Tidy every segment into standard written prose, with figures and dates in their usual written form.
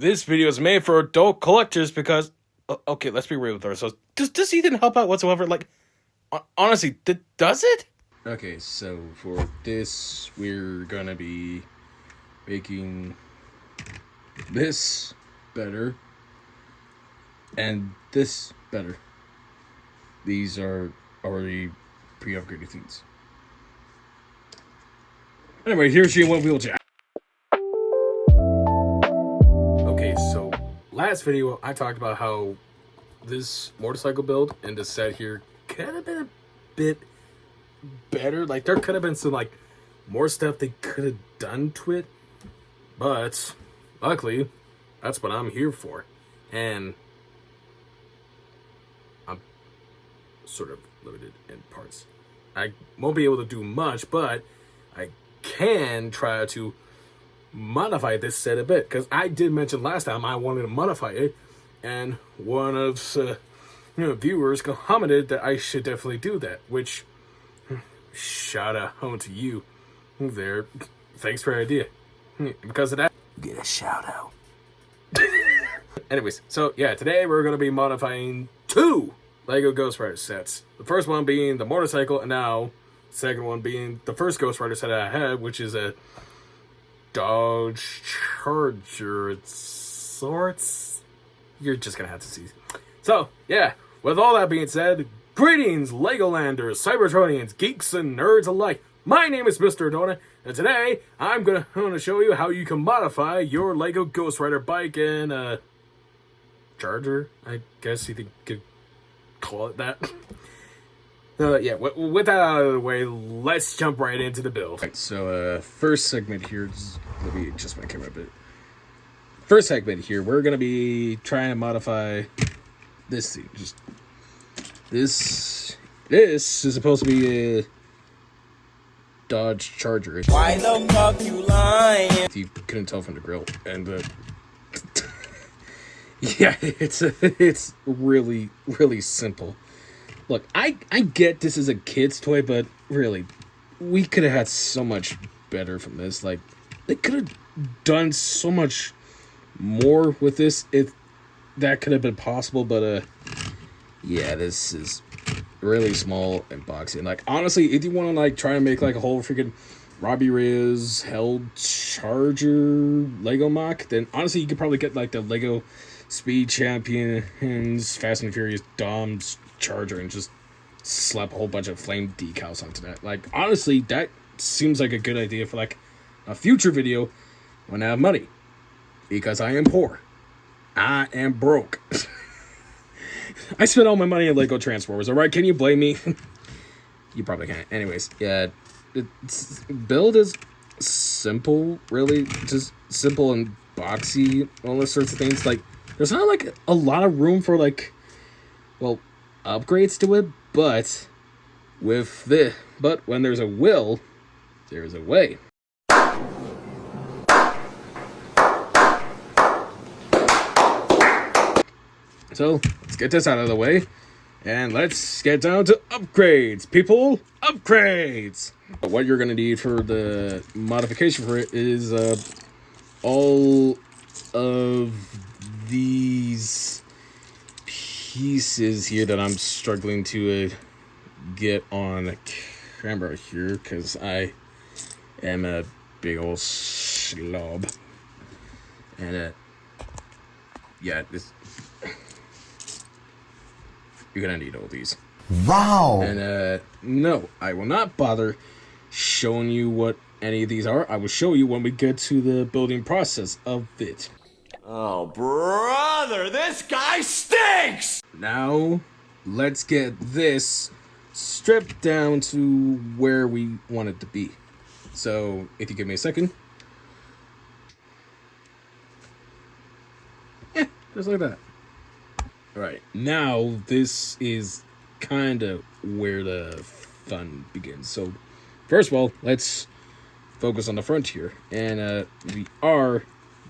This video is made for adult collectors because, okay, let's be real with ourselves. Does Ethan help out whatsoever? Like, honestly, does it? Okay, so for this, we're gonna be making this better and this better. These are already pre-upgraded things. Anyway, here's your one wheeljack. Okay, so last video I talked about how this motorcycle build and this set here could have been a bit better. Like, there could have been some like more stuff they could have done to it, but luckily that's what I'm here for. And I'm sort of limited in parts. I won't be able to do much, but I can try to modify this set a bit, because I did mention last time I wanted to modify it, and one of viewers commented that I should definitely do that, which shout out to you there. Thanks for the idea. Because of that, you get a shout out. Anyways, so yeah, today we're going to be modifying two LEGO Ghost Rider sets. The first one being the motorcycle, and now the second one being the first Ghost Rider set I had, which is a Dodge Charger. It's sorts. You're just going to have to see. So, yeah, with all that being said, greetings, Legolanders, Cybertronians, geeks, and nerds alike. My name is Mr. Donut, and today I'm going to show you how you can modify your LEGO Ghost Rider bike and Charger, I guess you could call it that. Yeah, with that out of the way, let's jump right into the build. Right, so first segment here, let me adjust my camera a bit. First segment here, we're going to be trying to modify this thing. Just this is supposed to be a Dodge Charger. Why the fuck you lying? If you couldn't tell from the grill. And yeah, it's really, really simple. Look, I get this is a kid's toy, but really, we could have had so much better from this. Like, they could have done so much more with this if that could have been possible, but yeah, this is really small and boxy. And like, honestly, if you want to like try to make like a whole freaking Robbie Reyes held Charger Lego mock, then honestly you could probably get like the Lego Speed Champions Fast and Furious Dom's Charger and just slap a whole bunch of flame decals onto that. Like, honestly, that seems like a good idea for like a future video when I have money, because I am poor. I am broke. I spent all my money on Lego Transformers, alright? Can you blame me? You probably can't. Anyways, yeah, build is simple, really. Just simple and boxy, all those sorts of things. Like, there's not like a lot of room for like, well, upgrades to it, but when there's a will, there's a way. So let's get this out of the way, and let's get down to upgrades, people. Upgrades. What you're gonna need for the modification for it is all of these pieces here that I'm struggling to get on camera here, because I am a big old slob. And yeah, you're gonna need all these. Wow. And no, I will not bother showing you what any of these are. I will show you when we get to the building process of it. Oh, brother, this guy stinks! Now, let's get this stripped down to where we want it to be. So, if you give me a second. Yeah, just like that. Alright, now this is kind of where the fun begins. So, first of all, let's focus on the front here. And we are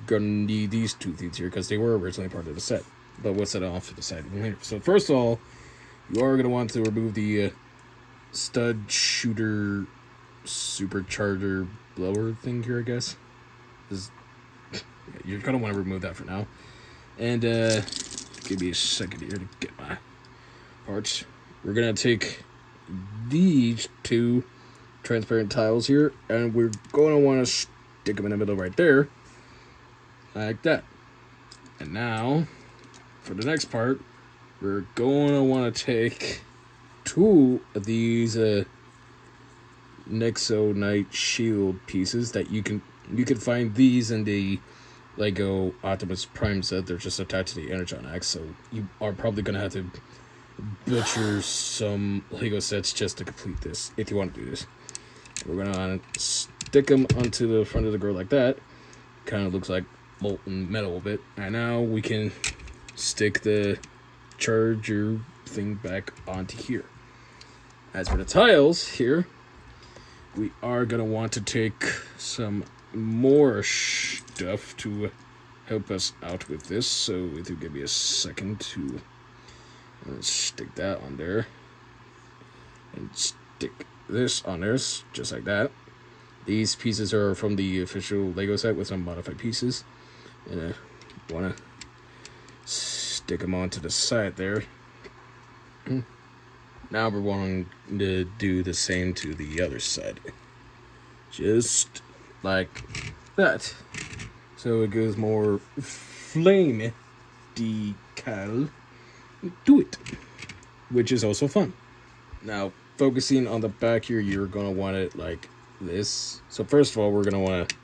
going to need these two things here, because they were originally part of the set. But we'll set it off to the side later. So, first of all, you are going to want to remove the stud shooter supercharger blower thing here, I guess. You're gonna want to remove that for now. And give me a second here to get my parts. We're gonna take these two transparent tiles here, and we're gonna want to stick them in the middle right there, like that. And now, for the next part, we're gonna want to take two of these Nexo Knight shield pieces that you can find these in the Lego Optimus Prime set. They're just attached to the Energon Axe, so you are probably gonna have to butcher some Lego sets just to complete this if you want to do this. We're gonna stick them onto the front of the grill like that. Kind of looks like molten metal a bit. And now we can stick the charger thing back onto here. As for the tiles here, we are gonna want to take some more stuff to help us out with this. So if you give me a second to stick that on there and stick this on there, just like that. These pieces are from the official Lego set with some modified pieces, and I want to stick them onto the side there. Now we're wanting to do the same to the other side, just like that. So it goes more flame decal to it, which is also fun. Now, focusing on the back here, you're going to want it like this. So first of all, we're going to want to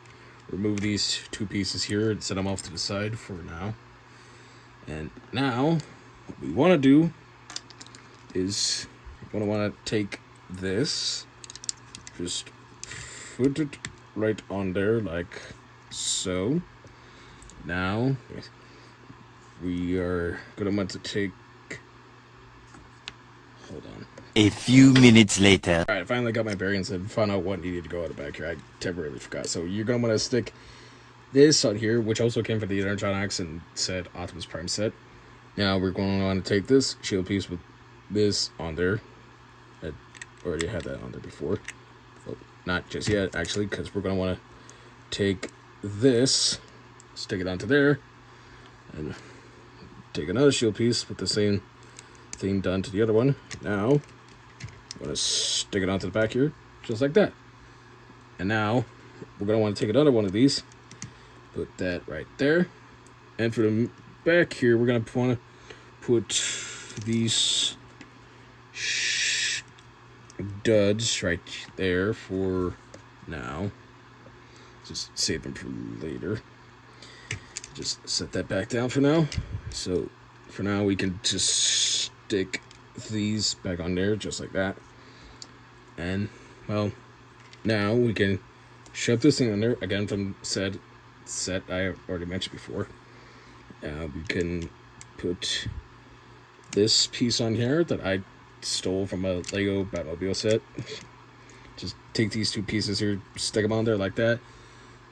remove these two pieces here and set them off to the side for now. And now, what we want to do is we're going to want to take this, just put it right on there like so. Now, we are going to want to take, hold on. A few minutes later. Alright, I finally got my bearings and found out what needed to go out the back here. I temporarily forgot. So you're going to want to stick this on here, which also came from the Energon Axe and said Optimus Prime set. Now we're going to want to take this shield piece with this on there. I already had that on there before. Well, not just yet, actually, because we're going to want to take this, stick it onto there, and take another shield piece with the same thing done to the other one. Now, I'm going to stick it onto the back here, just like that. And now, we're going to want to take another one of these, put that right there. And for the back here, we're going to want to put these duds right there for now. Just save them for later. Just set that back down for now. So, for now, we can just stick these back on there just like that. And well, now we can shove this thing on there again from said set I already mentioned before. We can put this piece on here that I stole from a Lego Batmobile set. Just take these two pieces here, stick them on there like that,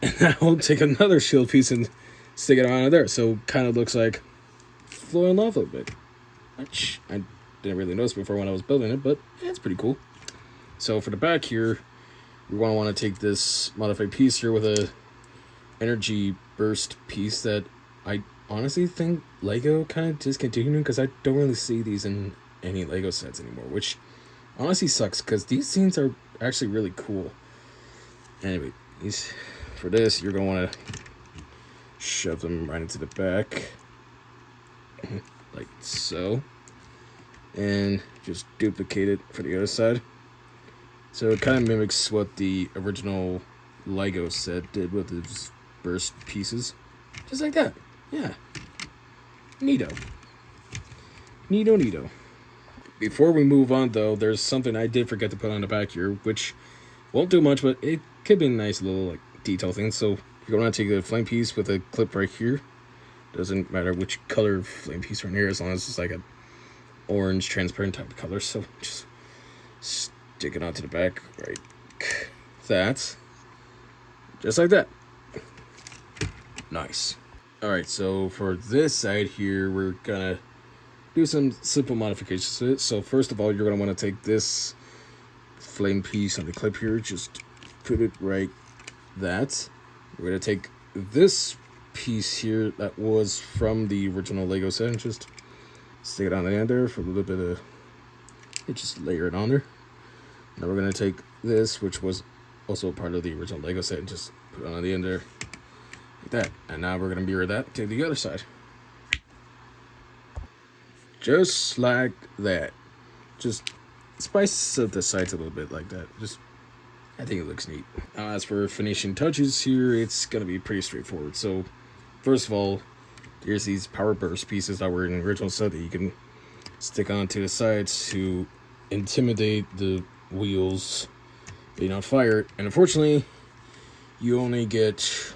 and now we'll take another shield piece and stick it on there. So kind of looks like flowing lava a little bit, which I didn't really notice before when I was building it, but it's pretty cool. So for the back here, we want to take this modified piece here with a energy burst piece that I honestly think Lego kind of discontinued, because I don't really see these in any Lego sets anymore, which honestly sucks because these scenes are actually really cool. Anyway, for this, you're going to want to shove them right into the back like so, and just duplicate it for the other side. So it kind of mimics what the original Lego set did with its burst pieces. Just like that. Yeah. Neato. Neato. Before we move on, though, there's something I did forget to put on the back here, which won't do much, but it could be a nice little detail thing. So you're going to take the flame piece with a clip right here. Doesn't matter which color flame piece right here, as long as it's like an orange transparent type of color. So just stick it onto the back right that, just like that. Nice. Alright, so for this side here, we're gonna do some simple modifications to it. So first of all, you're gonna want to take this flame piece on the clip here, just put it right that. We're gonna take this piece here that was from the original Lego set and just stick it on the end there for a little bit of, just layer it on there. Now we're gonna take this, which was also part of the original Lego set, and just put it on the end there, like that. And now we're gonna mirror that to the other side. Just like that. Just spice up the sides a little bit like that. I think it looks neat. Now, as for finishing touches here, it's gonna be pretty straightforward. So, first of all, there's these power burst pieces that were in the original set that you can stick onto the sides to intimidate the wheels being on fire. And unfortunately, you only get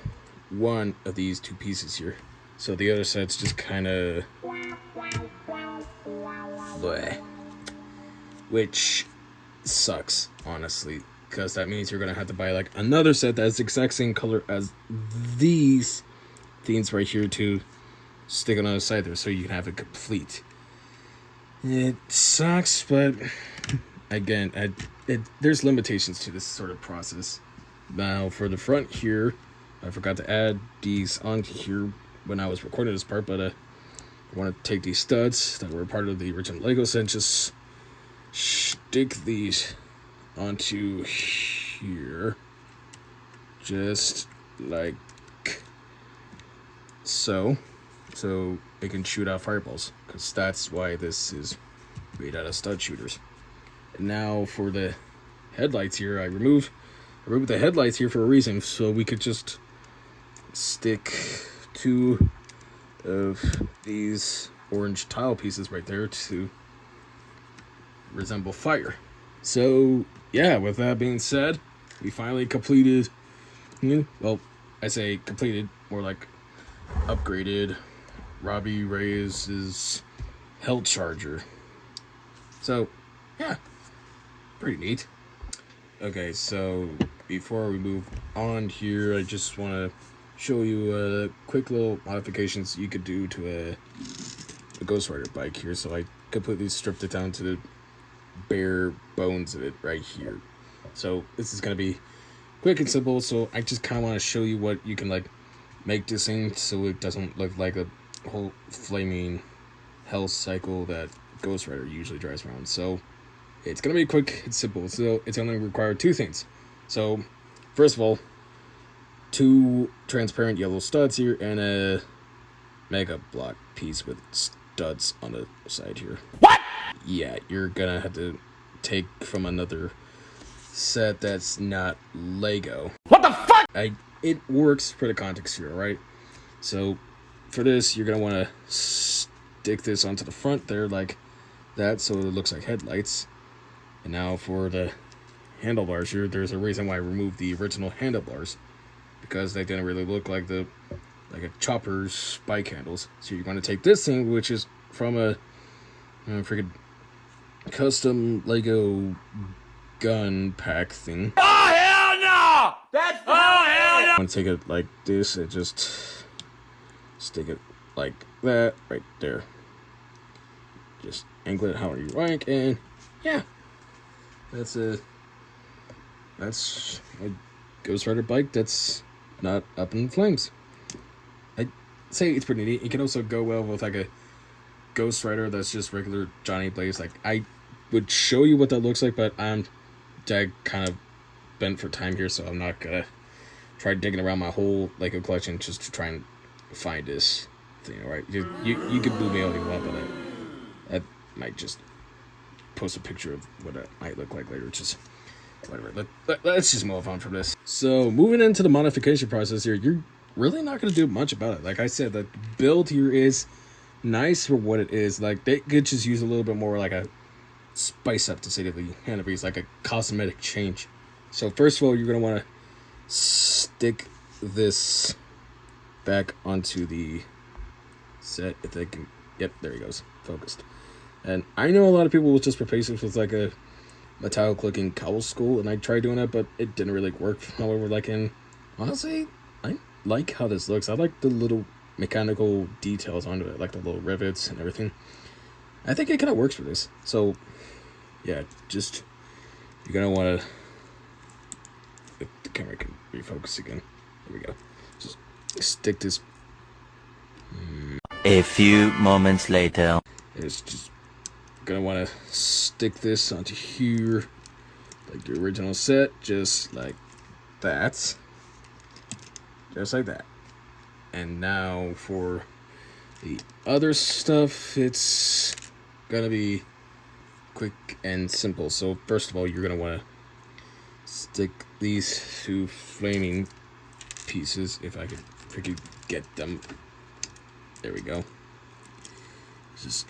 one of these two pieces here. So the other side's just kind of bleh. Which sucks, honestly, because that means you're gonna have to buy like another set that's the exact same color as these things right here to stick on the other side there, so you can have it complete. It sucks, but again, there's limitations to this sort of process. Now for the front here, I forgot to add these on here when I was recording this part, but I want to take these studs that were part of the original Lego set and just stick these onto here, just like so it can shoot out fireballs, because that's why this is made out of stud shooters. And now for the headlights here, I removed the headlights here for a reason, so we could just stick two of these orange tile pieces right there to resemble fire. So yeah, with that being said, we finally completed, well, I say completed, more like upgraded Robbie Reyes' Hell Charger. So yeah, pretty neat. Okay, so before we move on here, I just want to show you a quick little modifications you could do to a Ghost Rider bike here. So I completely stripped it down to the bare bones of it right here. So this is going to be quick and simple, so I just kind of want to show you what you can like make this thing so it doesn't look like a whole flaming hell cycle that Ghost Rider usually drives around. So it's going to be quick and simple, so it's only require two things. So first of all, two transparent yellow studs here and a mega block piece with studs on the side here. What? Yeah, you're gonna have to take from another set that's not Lego. What the fuck? It works for the context here, right? So for this, you're gonna want to stick this onto the front there like that, so it looks like headlights. And now for the handlebars here, there's a reason why I removed the original handlebars, because they didn't really look like a chopper's bike handles. So you're going to take this thing, which is from a freaking custom Lego gun pack thing. Oh, hell no! That's oh, hell no! I'm going to take it like this and just stick it like that right there. Just angle it however you like, and yeah, that's a Ghost Rider bike that's not up in flames. I say it's pretty neat. It can also go well with like a Ghost Rider that's just regular Johnny Blaze. Like, I would show you what that looks like, but I'm kind of bent for time here, so I'm not gonna try digging around my whole Lego collection just to try and find this thing. All right, you can boo me all you want, but I might just post a picture of what it might look like later. Just whatever. Let's just move on from this. So moving into the modification process here, you're really not going to do much about it. Like I said, the build here is nice for what it is. Like, they could just use a little bit more like a spice up, to say the least, like a cosmetic change. So first of all, you're going to want to stick this back onto the set. If they can, yep, there he goes, focused. And I know a lot of people will just replace this with like a metallic looking cowl skull, and I tried doing that, but it didn't really work. However, honestly, I like how this looks. I like the little mechanical details onto it, like the little rivets and everything. I think it kind of works for this. So yeah, just, you're gonna want to, if the camera can refocus again, there we go, just stick this A few moments later. It's just gonna want to stick this onto here, like the original set, just like that. Just like that. And now for the other stuff, it's gonna be quick and simple. So first of all, you're gonna want to stick these two flaming pieces, if I could get them. There we go. Just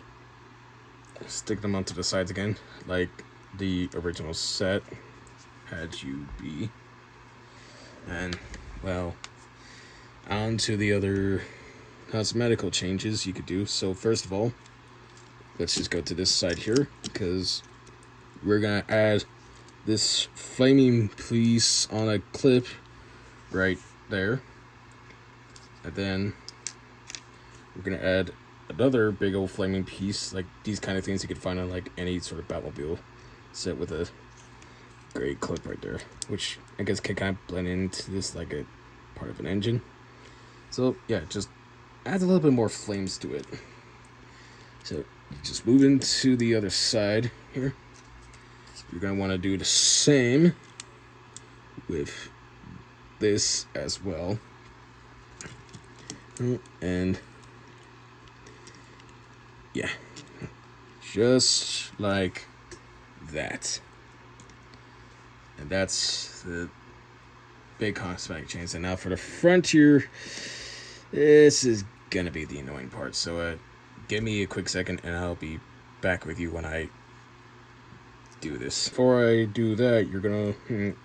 stick them onto the sides again, like the original set had you be. And well, on to the other cosmetical changes you could do. So first of all, let's just go to this side here, because we're gonna add this flaming piece on a clip right there, and then we're gonna add another big old flaming piece, like these kind of things you could find on like any sort of Batmobile set, with a great clip right there, which I guess can kind of blend into this like a part of an engine. So yeah, just adds a little bit more flames to it. So just move into the other side here. You're gonna want to do the same with this as well. And yeah, just like that. And that's the big cosmetic change. And now for the front here, this is gonna be the annoying part. So give me a quick second and I'll be back with you when I do this. Before I do that, you're gonna,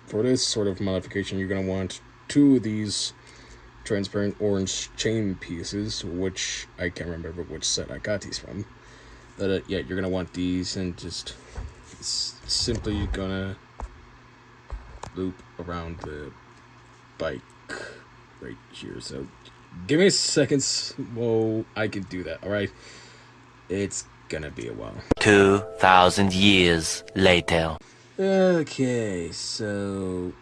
for this sort of modification, you're gonna want two of these transparent orange chain pieces, which I can't remember which set I got these from. But yeah, you're gonna want these, and just simply gonna loop around the bike right here. So give me seconds while I can do that. All right, it's gonna be a while. 2,000 years later. Okay, so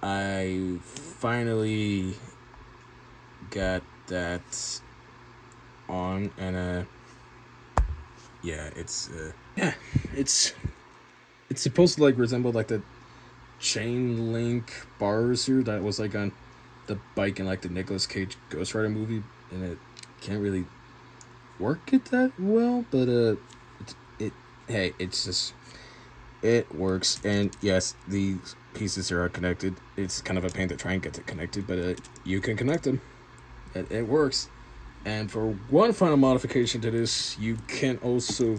I finally got that on, and yeah, it's supposed to like resemble like the chain link bars here that was like on the bike in like the Nicolas Cage Ghost Rider movie, and it can't really work it that well, but hey, it's just, it works. And yes, these pieces here are connected. It's kind of a pain to try and get it connected, but you can connect them. It works. And for one final modification to this, you can also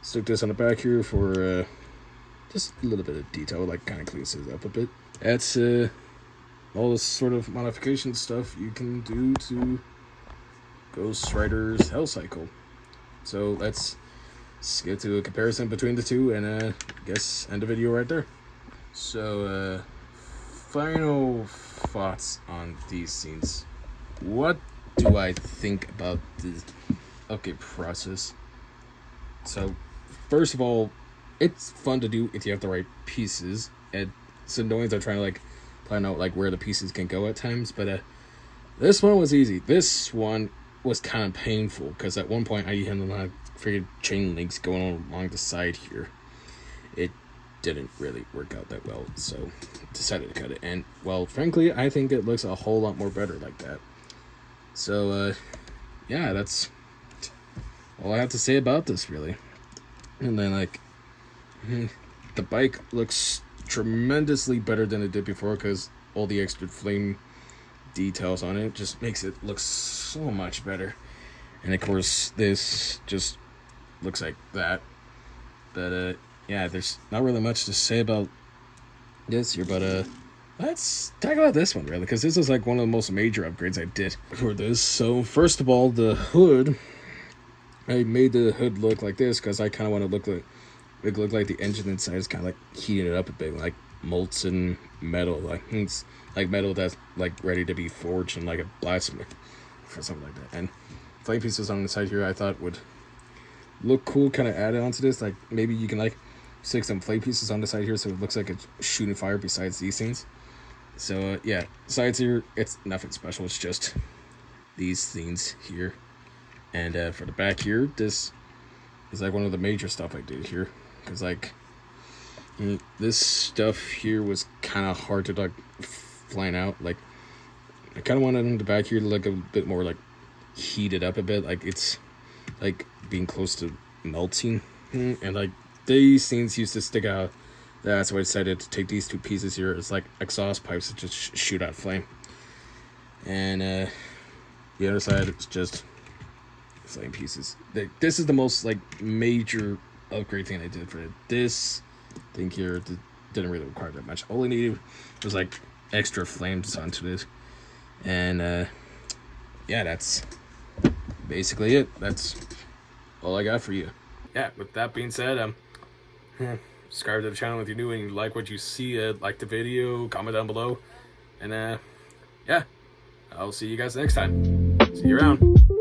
stick this on the back here for just a little bit of detail, like kind of cleans it up a bit. That's all this sort of modification stuff you can do to Ghost Rider's Hell Cycle. So let's get to a comparison between the two, and I guess end the video right there. So final thoughts on these scenes. What do I think about the upgrade process? So first of all, it's fun to do if you have the right pieces, and it's annoying to try to like plan out like where the pieces can go at times, but this one was easy. This one was kind of painful, because at one point I had a lot of freaking chain links going on along the side here. It didn't really work out that well, so decided to cut it. And well, frankly, I think it looks a whole lot more better like that. So yeah, that's all I have to say about this, really. And then like the bike looks tremendously better than it did before, because all the extra flame details on it just makes it look so much better. And of course this just looks like that. But yeah, there's not really much to say about this here, but let's talk about this one, really, because this is like one of the most major upgrades I did for this. So first of all, the hood, I made the hood look like this because I kind of want to look like the engine inside is kind of like heating it up a bit, like molten metal, like it's like metal that's like ready to be forged in like a blacksmith or something like that. And flame pieces on the side here I thought would look cool, kind of added onto this. Like maybe you can like stick some flame pieces on the side here so it looks like it's shooting fire besides these things. So yeah, sides here, it's nothing special, it's just these things here. And for the back here, this is like one of the major stuff I did here, because like this stuff here was kind of hard to like flying out. Like I kind of wanted the back here to look a bit more like heated up a bit, like it's like being close to melting, and like these things used to stick out. That's why I decided to take these two pieces here as like exhaust pipes to just shoot out flame, and the other side is just flame pieces. This is the most like major upgrade thing I did for it. This thing here didn't really require that much. All I needed was like extra flames onto this, and yeah, that's basically it. That's all I got for you. Yeah, with that being said, subscribe to the channel if you're new and you like what you see. Like the video, comment down below, and yeah, I'll see you guys next time. See you around.